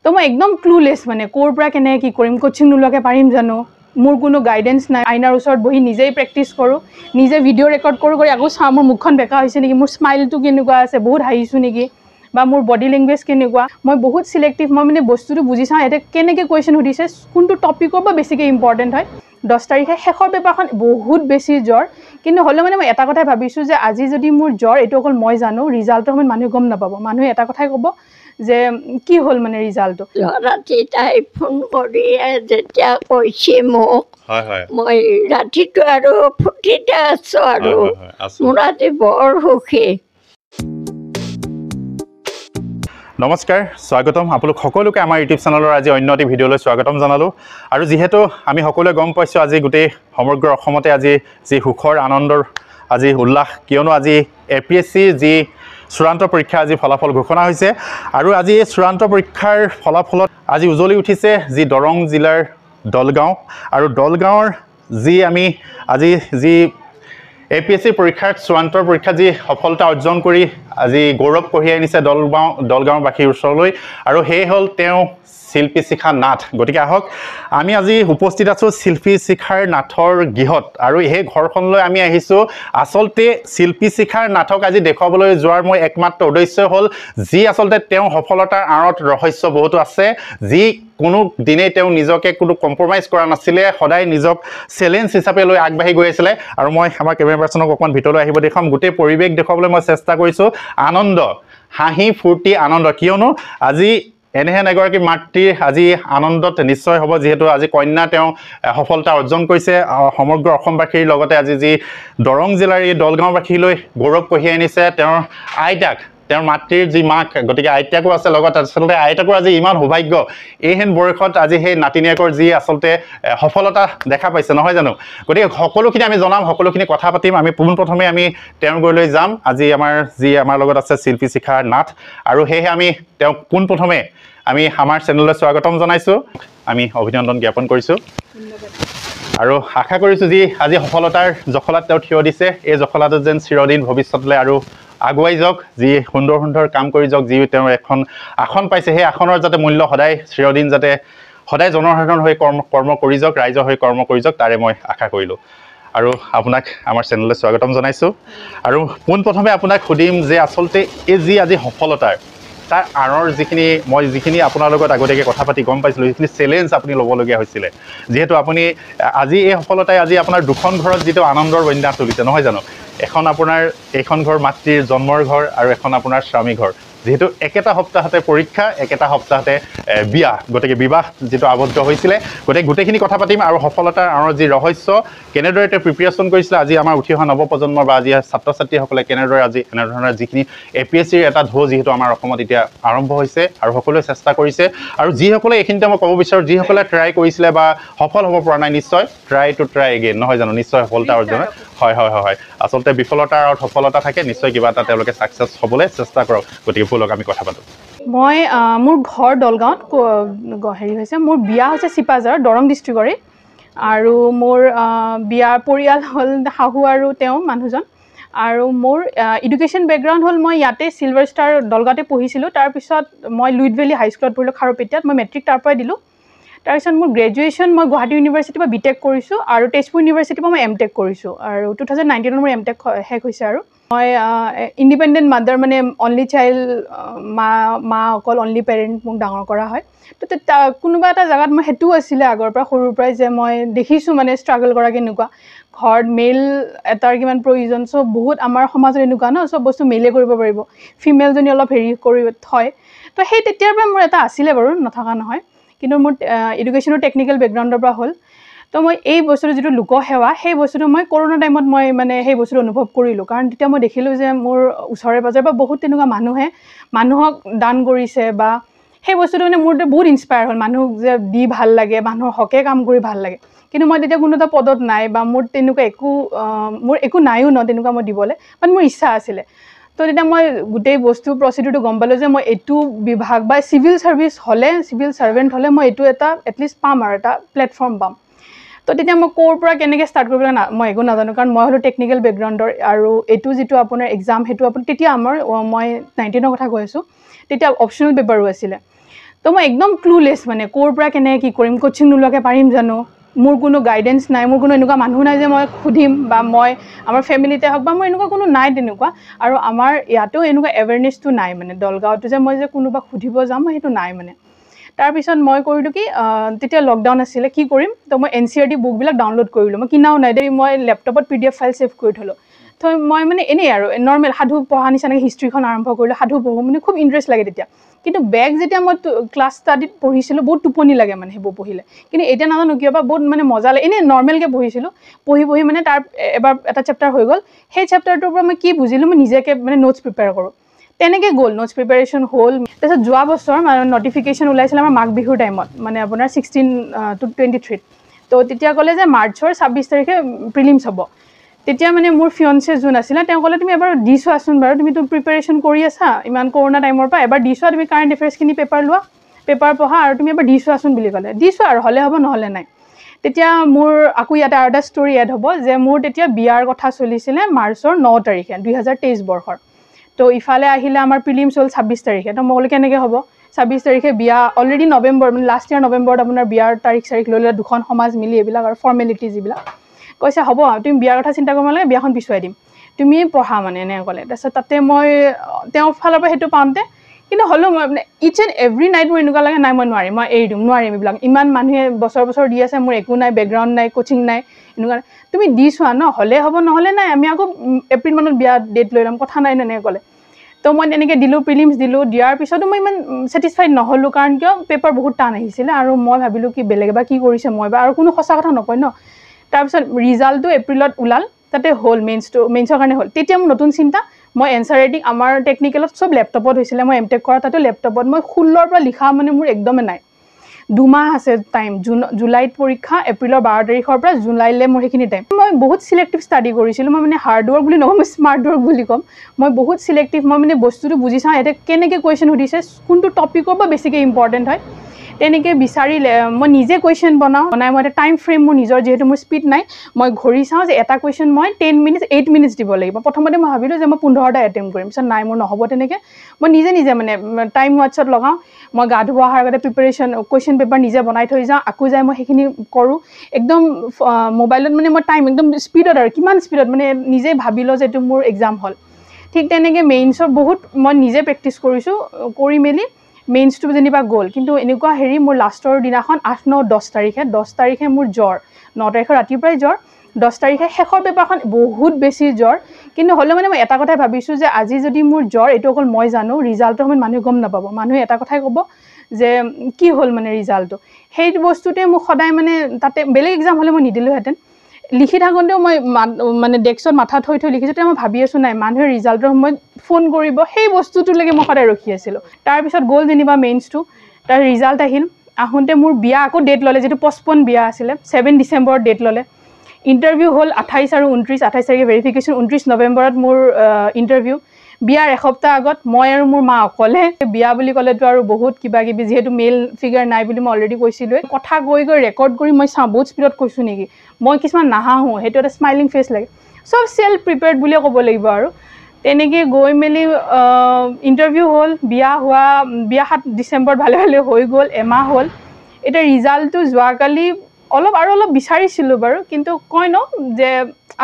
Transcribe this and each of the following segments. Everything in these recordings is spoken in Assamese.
তো মই একদম ক্লুলেছ মানে ক'ৰ পৰা কেনেকৈ কি কৰিম, কোচিং নোলোৱাকৈ পাৰিম জানো, মোৰ কোনো গাইডেন্স নাই। আইনাৰ ওচৰত বহি নিজেই প্ৰেক্টিছ কৰোঁ, নিজে ভিডিঅ' ৰেকৰ্ড কৰোঁ, কৰি আকৌ চাওঁ মোৰ মুখখন বেকা হৈছে নেকি, মোৰ স্মাইলটো কেনেকুৱা আছে, বহুত হাঁহিছোঁ নেকি, বা মোৰ বডি লেংগুৱেজ কেনেকুৱা। মই বহুত চিলেক্টিভ, মই মানে বস্তুটো বুজি চাওঁ ইয়াতে কেনেকৈ কুৱেশ্যন সুধিছে, কোনটো টপিকৰ পৰা বেছিকৈ ইম্পৰ্টেণ্ট হয়। 10 তাৰিখে শেষৰ পেপাৰখন বহুত বেছি জ্বৰ, কিন্তু হ'লেও মানে মই এটা কথাই ভাবিছোঁ যে আজি যদি মোৰ জ্বৰ, এইটো অকল মই জানো, ৰিজাল্টৰ সময়ত মানুহে গম নাপাব। মানুহে এটা কথাই ক'ব যে কি হ'ল মানে ৰিজাল্টটো। ৰাতি তাই ফোন কৰি যেতিয়া কৈছে মোক, মই ৰাতিটো আৰু ফূৰ্তিতে আছোঁ আৰু মোৰ ৰাতি বৰ সুখী। নমস্কাৰ, স্বাগতম আপোনালোক সকলোকে আমাৰ ইউটিউব চেনেলৰ আজি অন্য এটি ভিডিঅ'লৈ স্বাগতম জনালোঁ। আৰু যিহেতু আমি সকলোৱে গম পাইছোঁ আজি গোটেই সমগ্ৰ অসমতে আজি যি সুখৰ আনন্দৰ আজি উল্লাস, কিয়নো আজি APSC যি চূড়ান্ত পৰীক্ষা আজি ফলাফল ঘোষণা হৈছে। আৰু আজি এই চূড়ান্ত পৰীক্ষাৰ ফলাফলত আজি উজ্বলি উঠিছে যি দৰং জিলাৰ দলগাঁও, আৰু দলগাঁৱৰ যি আমি আজি যি APSC পৰীক্ষাত চূড়ান্ত পৰীক্ষাত যি সফলতা অৰ্জন কৰি আজি গৌৰৱ কঢ়িয়াই আনিছে দলগাঁওবাসীৰ ওচৰলৈ, আৰু সেই হ'ল তেওঁ শিল্পী শিখা নাথ। গতিকে আহক আমি আজি উপস্থিত আছোঁ শিল্পী শিখাৰ নাথৰ গৃহত, আৰু সেই ঘৰখনলৈ আমি আহিছোঁ। আচলতে শিল্পী শিখাৰ নাথক আজি দেখুৱাবলৈ যোৱাৰ মই একমাত্ৰ উদ্দেশ্য হ'ল যি আচলতে তেওঁ সফলতাৰ আঁৰত ৰহস্য বহুতো আছে, যি কোনো দিনেই তেওঁ নিজকে কোনো কম্প্ৰমাইজ কৰা নাছিলে, সদায় নিজক চেলেঞ্জ হিচাপে লৈ আগবাঢ়ি গৈ আছিলে। আৰু মই আমাৰ কেমেৰা পাৰ্চনক অকণমান ভিতৰলৈ আহিব দেখুৱাম, গোটেই পৰিৱেশ দেখুৱাবলৈ মই চেষ্টা কৰিছোঁ। আনন্দ, হাঁহি ফূৰ্তি আনন্দ, কিয়নো আজি এনেহেন এগৰাকী মাতৃৰ আজি আনন্দত নিশ্চয় হ'ব, যিহেতু আজি কন্যা তেওঁ সফলতা অৰ্জন কৰিছে। সমগ্ৰ অসমবাসীৰ লগতে আজি যি দৰং জিলাৰ এই দলগাঁওবাসীলৈ গৌৰৱ কঢ়িয়াই আনিছে তেওঁৰ আইতাক, তেওঁৰ মাতৃৰ যি মাক, গতিকে আইতাকো আছে লগত। আচলতে আইতাকৰ আজি ইমান সৌভাগ্য, এইহেন বয়সত আজি সেই নাতিনীয়েকৰ যি আচলতে সফলতা দেখা পাইছে, নহয় জানো? গতিকে সকলোখিনি আমি জনাম, সকলোখিনি কথা পাতিম। আমি পোনপ্ৰথমে আমি তেওঁৰ ঘৰলৈ যাম। আজি আমাৰ লগত আছে শিল্পী শিখা নাথ, আৰু সেয়েহে আমি তেওঁক পোনপ্ৰথমে আমি আমাৰ চেনেললৈ স্বাগতম জনাইছোঁ, আমি অভিনন্দন জ্ঞাপন কৰিছোঁ। আৰু আশা কৰিছোঁ যি আজি সফলতাৰ জখলাত তেওঁ থিয় দিছে, এই জখলাটো যেন চিৰদিন ভৱিষ্যতলৈ আৰু আগুৱাই যাওক, যি সুন্দৰ সুন্দৰ কাম কৰি যাওক, যি তেওঁ এখন আসন পাইছে, সেই আসনৰ যাতে মূল্য সদায় চিৰদিন যাতে সদায় জনসাধাৰণ হৈ কৰ্ম কৰি যাওক, ৰাইজৰ হৈ কৰ্ম কৰি যাওক, তাৰে মই আশা কৰিলোঁ। আৰু আপোনাক আমাৰ চেনেললৈ স্বাগতম জনাইছোঁ। আৰু পোনপ্ৰথমে আপোনাক সুধিম যে আচলতে এই যি আজি সফলতাৰ তাৰ আঁৰৰ যিখিনি আপোনাৰ লগত আগতীয়াকৈ কথা পাতি গম পাইছিলোঁ, যিখিনি চেলেঞ্জ আপুনি ল'বলগীয়া হৈছিলে, যিহেতু আপুনি আজি এই সফলতাই আজি আপোনাৰ দুখন ঘৰত যিটো আনন্দৰ বন্যা তুলিছে, নহয় জানো? এখন আপোনাৰ এইখন ঘৰ মাতৃৰ জন্মৰ ঘৰ, আৰু এখন আপোনাৰ স্বামী ঘৰ, যিহেতু একেটা সপ্তাহতে পৰীক্ষা, একেটা সপ্তাহতে বিয়া, গতিকে বিবাহ যিটো আবদ্ধ হৈছিলে। গতিকে গোটেইখিনি কথা পাতিম, আৰু সফলতাৰ আঁৰৰ যি ৰহস্য, কেনেদৰে তেওঁ প্ৰিপেৰেশ্যন কৰিছিলে, আজি আমাৰ উঠি অহা নৱপ্ৰজন্মৰ বা আজি ছাত্ৰ ছাত্ৰীসকলে কেনেদৰে আজি এনেধৰণৰ যিখিনি APSCৰ এটা ঢৌ যিহেতু আমাৰ অসমত এতিয়া আৰম্ভ হৈছে, আৰু সকলোৱে চেষ্টা কৰিছে, আৰু যিসকলে এইখিনিতে মই ক'ব বিচাৰোঁ যিসকলে ট্ৰাই কৰিছিলে বা সফল হ'ব পৰা নাই, নিশ্চয় ট্ৰাই এগেইন, নহয় জানো? নিশ্চয় সফলতা অৰ্জন হয়। আচলতে বিফলতাৰ আঁৰত সফলতা থাকে, নিশ্চয় কিবা এটা তেওঁলোকে ছাকচেছ হ'বলৈ চেষ্টা কৰক। গতিকে ব'লক আমি কথা পাতোঁ। মই মোৰ ঘৰ দলগাঁৱত হৈছে, মোৰ বিয়া হৈছে চিপাঝাৰ, দৰং ডিষ্ট্ৰিক্টৰে, আৰু মোৰ বিয়াৰ পৰিয়াল হ'ল শাহু আৰু তেওঁ মানুহজন। আৰু মোৰ এডুকেশ্যন বেকগ্ৰাউণ্ড হ'ল মই ইয়াতে চিলভাৰ ষ্টাৰ দলগাঁৱতে পঢ়িছিলোঁ, তাৰপিছত মই লুইট ভেলী হাইস্কুলত পঢ়িলোঁ খাৰুপেটীয়াত, মই মেট্ৰিক তাৰ পৰাই দিলোঁ। তাৰপিছত মোৰ গ্ৰেজুৱেশ্যন মই গুৱাহাটী ইউনিভাৰ্চিটিৰ পৰা BTech কৰিছোঁ, আৰু তেজপুৰ ইউনিভাৰ্চিটিৰ পৰা মই MTech কৰিছোঁ, আৰু 2019 মোৰ MTech শেষ হৈছে। আৰু মই ইণ্ডিপেণ্ডেণ্ট মাদাৰ, মানে অনলি চাইল্ড, মা অকল অনলি পেৰেণ্ট, মোক ডাঙৰ কৰা হয়। তো কোনোবা এটা জেগাত মই সেইটোও আছিলে আগৰ পৰা, সৰুৰ পৰাই, যে মই দেখিছোঁ মানে ষ্ট্ৰাগল কৰা কেনেকুৱা, ঘৰত মেল এটাৰ কিমান প্ৰয়োজন। চ' বহুত আমাৰ সমাজত এনেকুৱা ন, চব বস্তু মেলে কৰিব পাৰিব, ফিমেলজনী অলপ হেৰি কৰি থয়। তো সেই তেতিয়াৰ পৰা মোৰ এটা আছিলে বাৰু, নথকা নহয়, কিন্তু মোৰ এডুকেশ্যনৰ টেকনিকেল বেকগ্ৰাউণ্ডৰ পৰা হ'ল। তো মই এই বস্তুটো যিটো লোকসেৱা, সেই বস্তুটো মই কৰোণা টাইমত মই মানে সেই বস্তুটো অনুভৱ কৰিলোঁ, কাৰণ তেতিয়া মই দেখিলোঁ যে মোৰ ওচৰে পাঁজৰে বা বহুত তেনেকুৱা মানুহে মানুহক দান কৰিছে, বা সেই বস্তুটো মানে মোৰ বহুত ইনস্পায়াৰ হ'ল, মানুহক যে দি ভাল লাগে, মানুহৰ হকে কাম কৰি ভাল লাগে। কিন্তু মই তেতিয়া কোনো এটা পদত নাই, বা মোৰ তেনেকুৱা মোৰ একো নাইও ন তেনেকুৱা মই দিবলৈ, বাট মোৰ ইচ্ছা আছিলে। তো তেতিয়া মই গোটেই বস্তু প্ৰচিডিউৰটো গম পালোঁ যে মই এইটো বিভাগ বা চিভিল ছাৰ্ভেণ্ট হ'লে মই এইটো এটা এটলিষ্ট পাম, আৰু এটা প্লেটফৰ্ম পাম। তো তেতিয়া মই ক'ৰ পৰা কেনেকৈ ষ্টাৰ্ট কৰিবলৈ মই একো নাজানো, কাৰণ মই হ'লোঁ টেকনিকেল বেকগ্ৰাউণ্ডৰ, আৰু এইটো যিটো আপোনাৰ এক্সাম, সেইটো তেতিয়া মই 19ৰ কথা কৈ আছোঁ, তেতিয়া অপশ্যনেল পেপাৰো আছিলে। তো মই একদম ক্লুলেছ মানে ক'ৰ পৰা কেনেকৈ কি কৰিম, কোচিং নোলোৱাকৈ পাৰিম জানো, মোৰ কোনো গাইডেঞ্চ নাই, মোৰ কোনো এনেকুৱা মানুহ নাই যে মই সুধিম, বা মই আমাৰ ফেমিলিতে হওক বা মোৰ এনেকুৱা কোনো নাই তেনেকুৱা। আৰু আমাৰ ইয়াতেও এনেকুৱা এৱেৰনেছটো নাই মানে দলগাঁৱতো যে মই যে কোনোবা সুধিব যাম মই সেইটো নাই মানে। তাৰপিছত মই কৰিলোঁ কি, তেতিয়া লকডাউন আছিলে, কি কৰিম, তো মই NCERT বুকবিলাক ডাউনলোড কৰিলোঁ, মই কিনাও নাই দেই, মই লেপটপত PDF ফাইল ছেভ কৰি থ'লোঁ। তো মই মানে এনেই আৰু নৰ্মেল সাধু পঢ়া নিচিনাকৈ হিষ্ট্ৰীখন আৰম্ভ কৰিলোঁ, সাধু পঢ়োঁ, মানে খুব ইণ্টাৰেষ্ট লাগে তেতিয়া। কিন্তু বেক যেতিয়া মই ক্লাছ ষ্টাডিত পঢ়িছিলোঁ বহুত টোপনি লাগে মানে সেইবোৰ পঢ়িলে, কিন্তু এতিয়া নাজানো কিয় বা বহুত মানে মজা লাগে, এনেই নৰ্মেলকৈ পঢ়িছিলোঁ, পঢ়ি মানে তাৰ এবাৰ এটা চেপ্টাৰ হৈ গ'ল, সেই চেপ্টাৰটোৰ পৰা মই কি বুজিলোঁ মই নিজেকৈ মানে নোটছ প্ৰিপেয়াৰ কৰোঁ, তেনেকৈ গ'ল, নোটছ প্ৰিপেৰেশ্যন হ'ল। তাৰপিছত যোৱা বছৰ নটিফিকেশ্যন ওলাইছিলে আমাৰ মাঘ বিহুৰ টাইমত, মানে আপোনাৰ 16 to 23। তো তেতিয়া ক'লে যে মাৰ্চৰ 26 তাৰিখে প্ৰিলিমছ হ'ব। তেতিয়া মানে মোৰ ফিয়ঞ্চে যোন আছিলে তেওঁ ক'লে তুমি এবাৰ দি চোৱাচোন বাৰু, তুমিতো প্ৰিপেৰেশ্যন কৰি আছা ইমান কৰোণা টাইমৰ পৰা, এবাৰ দি চোৱা, তুমি কাৰেণ্ট এফেয়াৰ্ছখিনি পেপাৰ লোৱা, পেপাৰ পঢ়া, আৰু তুমি এবাৰ দি চোৱাচোন বুলি ক'লে। দি চোৱা আৰু হ'লে হ'ব নহ'লে নাই। তেতিয়া মোৰ আকৌ ইয়াতে আৰু এটা ষ্টৰি এড হ'ব যে মোৰ তেতিয়া বিয়াৰ কথা চলিছিলে মাৰ্চৰ 9 তাৰিখে 2023 বৰ্ষৰ। তো ইফালে আহিলে আমাৰ প্ৰিলিমছ হ'ল 26 তাৰিখে। তো মই ক'লো কেনেকৈ হ'ব, 26 তাৰিখে বিয়া, অলৰেডি নৱেম্বৰ মানে লাষ্ট ইয়াৰ নৱেম্বৰত আপোনাৰ বিয়াৰ তাৰিখ লৈ ল'লে দুখন সমাজ মিলি এইবিলাক আৰু ফৰ্মেলিটি যিবিলাক। কৈছে হ'ব তুমি বিয়াৰ কথা চিন্তা কৰিব নালাগে, বিয়াখন পিছুৱাই দিম, তুমি পঢ়া মানে এনেকৈ ক'লে। তাৰপিছত তাতে মই তেওঁৰ ফালৰ পৰা সেইটো পাওঁতে, কিন্তু হ'লেও মই মানে ইচ এণ্ড এভৰি নাইট মোৰ এনেকুৱা লাগে নাই মই নোৱাৰিম, মই এৰি দিম, নোৱাৰিম এইবিলাক, ইমান মানুহে বছৰ দি আছে, মোৰ একো নাই, বেকগ্ৰাউণ্ড নাই, কোচিং নাই, এনেকুৱা। তুমি দি চোৱা ন, হ'লে হ'ব নহ'লে নাই, আমি আকৌ এপ্ৰিল মানত বিয়া ডেট লৈ ল'ম, কথা নাই এনেকৈ ক'লে। তো মই তেনেকৈ দিলোঁ, প্ৰিলিমছ দিলোঁ, দিয়াৰ পিছতো মই ইমান ছেটিছফাইড নহ'লোঁ, কাৰণ কিয় পেপাৰ বহুত টান আহিছিলে, আৰু মই ভাবিলোঁ কি বেলেগ বা কি কৰিছে মই বা, আৰু কোনো সঁচা কথা নকয় ন। তাৰপিছত ৰিজাল্টটো এপ্ৰিলত ওলাল, তাতে হ'ল মেইনছৰ কাৰণে হ'ল। তেতিয়া মোৰ নতুন চিন্তা, মই এনচাৰ ৰাইটিং আমাৰ টেকনিকেলত চব লেপটপত হৈছিলে, মই MTech কৰা তাতো লেপটপত, মই 16ৰ পৰা লিখা মানে মোৰ একদমেই নাই। 2 মাহ আছে টাইম, জুলাইত পৰীক্ষা, এপ্ৰিলৰ 12 তাৰিখৰ পৰা জুলাইলৈ মোৰ সেইখিনি টাইম। মই বহুত চিলেক্টিভ ষ্টাডি কৰিছিলোঁ, মই মানে হাৰ্ড ৱৰ্ক বুলি নকওঁ, মই স্মাৰ্ট ৱৰ্ক বুলি ক'ম। মই বহুত চিলেক্টিভ, মই মানে বস্তুটো বুজি চাওঁ, এতিয়া কেনেকৈ কুৱেশ্যন সুধিছে, কোনটো টপিকৰ পৰা বেছিকৈ ইম্পৰ্টেণ্ট হয়, তেনেকৈ বিচাৰিলে মই নিজে কুৱেশ্যন বনাই মই এটা টাইম ফ্ৰেম মোৰ নিজৰ, যিহেতু মোৰ স্পীড নাই, মই ঘড়ী চাওঁ যে এটা কুৱেশ্যন মই 10 মিনিটছ 8 মিনিটছ দিব লাগিব। প্ৰথমতে মই ভাবিলোঁ যে মই 15টা এটেম্প কৰিম, পিছত নাই মোৰ নহ'ব তেনেকৈ। মই নিজে মানে টাইম ৱাটছত লগাওঁ, মই গা ধুব অহাৰ আগতে প্ৰিপেৰেশ্যন কুৱেশ্যন পেপাৰ নিজে বনাই থৈ যাওঁ, আকৌ যাই মই সেইখিনি কৰোঁ একদম মোবাইলত, মানে মই টাইম একদম স্পীডত, আৰু কিমান স্পীডত মানে নিজে ভাবি লওঁ যে এইটো মোৰ এক্সাম হ'ল। ঠিক তেনেকৈ মেইনছৰ বহুত মই নিজে প্ৰেক্টিছ কৰিছোঁ, কৰি মেলি মেইনছটো যেনিবা গ'ল। কিন্তু এনেকুৱা মোৰ লাষ্টৰ দিনাখন 8, 9, 10 তাৰিখে মোৰ জ্বৰ, 9 তাৰিখৰ ৰাতিপুৱাই জ্বৰ, 10 তাৰিখে শেষৰ পেপাৰখন বহুত বেছি জ্বৰ। কিন্তু হ'লেও মানে মই এটা কথাই ভাবিছোঁ যে আজি যদি মোৰ জ্বৰ, এইটো অকল মই জানো, ৰিজাল্টৰ সময়ত মানুহে গম নাপাব, মানুহে এটা কথাই ক'ব যে কি হ'ল মানে ৰিজাল্টটো। সেই বস্তুটোৱে মোক সদায় মানে, তাতে বেলেগ এক্সাম হ'লে মই নিদিলোঁহেঁতেন। লিখি থাকোঁতেও মই মানে ডেস্কত মাথা থৈ লিখিছোঁ, তেতিয়া মই ভাবি আছোঁ নাই মানুহে ৰিজাল্টৰ সময়ত ফোন কৰিব, সেই বস্তুটোলৈকে মই সদায় ৰখি আছিলোঁ। তাৰপিছত গ'ল যেনিবা মেইনছটো, তাৰ ৰিজাল্ট আহিল, আহোঁতে মোৰ বিয়া আকৌ ডেট ল'লে, যিটো পষ্টপন বিয়া আছিলে, 7 ডিচেম্বৰত ডেট ল'লে। ইণ্টাৰভিউ হ'ল 28 আৰু 29, 28 তাৰিখে ভেৰিফিকেশ্যন, 29 নৱেম্বৰত মোৰ ইণ্টাৰভিউ। বিয়াৰ এসপ্তাহ আগত মই আৰু মোৰ মা অকলে, বিয়া বুলি ক'লেতো আৰু বহুত কিবা কিবি, যিহেতু মেল ফিগাৰ নাই বুলি মই অলৰেডি কৈছিলোঁৱে, কথা গৈ ৰেকৰ্ড কৰি মই চাওঁ বহুত স্পীডত কৈছোঁ নেকি, মই কিছুমান নাহাঁহোঁ, সেইটো এটা স্মাইলিং ফেচ লাগে, চব চেল্ফ প্ৰিপেয়াৰ্ড বুলিয়ে ক'ব লাগিব। আৰু তেনেকৈ গৈ মেলি ইণ্টাৰভিউ হ'ল, বিয়া 7 ডিচেম্বৰত ভালে হৈ গ'ল, এমাহ হ'ল। এতিয়া ৰিজাল্টটো যোৱাকালি অলপ বিচাৰিছিলোঁ বাৰু, কিন্তু কয় ন যে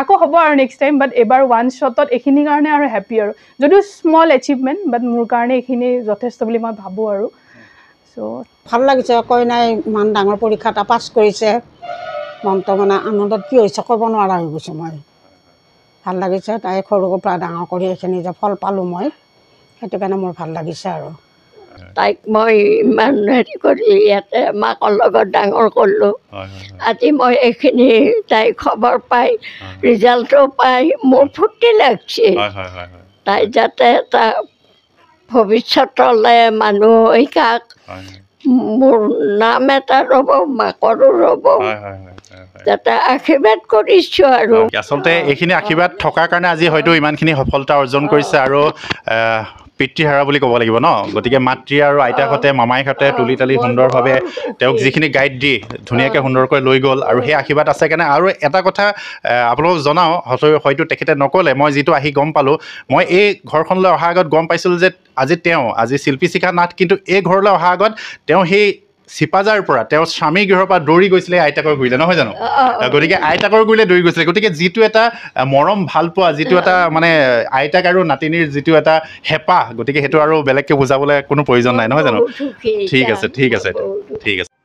আকৌ হ'ব আৰু নেক্সট টাইম, বাট এবাৰ ওৱান শ্বটত এইখিনিৰ কাৰণে আৰু হেপ্পী আৰু, যদিও স্মল এচিভমেণ্ট, বাট মোৰ কাৰণে এইখিনি যথেষ্ট বুলি মই ভাবোঁ আৰু। চ' ভাল লাগিছে, কইনাই ইমান ডাঙৰ পৰীক্ষা এটা পাছ কৰিছে, মনটো মানে আনন্দত কি হৈছে ক'ব নোৱাৰা হৈ গৈছোঁ মই। ভাল লাগিছে, তাই সৰুৰ পৰা ডাঙৰ কৰি এইখিনি যে ফল পালোঁ মই, সেইটো কাৰণে মোৰ ভাল লাগিছে আৰু। তাইক মই ইমান কৰি ইয়াতে মাকৰ লগত ডাঙৰ কৰিলোঁ, আজি মই এইখিনি তাই খবৰ পাই, ৰিজাল্টো পাই মোৰ ফূৰ্তি লাগছে। তাই যাতে এটা ভৱিষ্যতলৈ মানুহ শিকাক, মোৰ নাম এটা ৰ'ব, মাকৰো ৰ'ব, যাতে আশীৰ্বাদ কৰিছোঁ। আৰু আচলতে এইখিনি আশীৰ্বাদ থকাৰ কাৰণে আজি হয়তো ইমানখিনি সফলতা অৰ্জন কৰিছে, আৰু পিতৃহাৰা বুলি ক'ব লাগিব ন। গতিকে মাতৃ আৰু আইতাহঁতে, মামাইহঁতে তুলি তালি সুন্দৰভাৱে তেওঁক যিখিনি গাইড দি ধুনীয়াকৈ সুন্দৰকৈ লৈ গ'ল, আৰু সেই আশীৰ্বাদ আছে কাৰণে। আৰু এটা কথা আপোনালোকক জনাওঁ, হয়তো তেখেতে নক'লে, মই যিটো আহি গম পালোঁ, মই এই ঘৰখনলৈ অহাৰ আগত গম পাইছিলোঁ যে আজি শিল্পী শিখা নাথ কিন্তু এই ঘৰলৈ অহাৰ আগত তেওঁ সেই চিপাজাৰ পৰা তেওঁৰ স্বামী গৃহৰ পৰা দৌৰি গৈছিলে আইতাকৰ গুৰিলে নহয় জানো গতিকে আইতাকৰ গুৰিলে দৌৰি গৈছিলে গতিকে যিটো এটা মৰম ভাল পোৱা যিটো এটা মানে আইতাক আৰু নাতিনীৰ যিটো এটা হেঁপাহ গতিকে সেইটো আৰু বেলেগকৈ বুজাবলৈ কোনো প্ৰয়োজন নাই নহয় জানো ঠিক আছে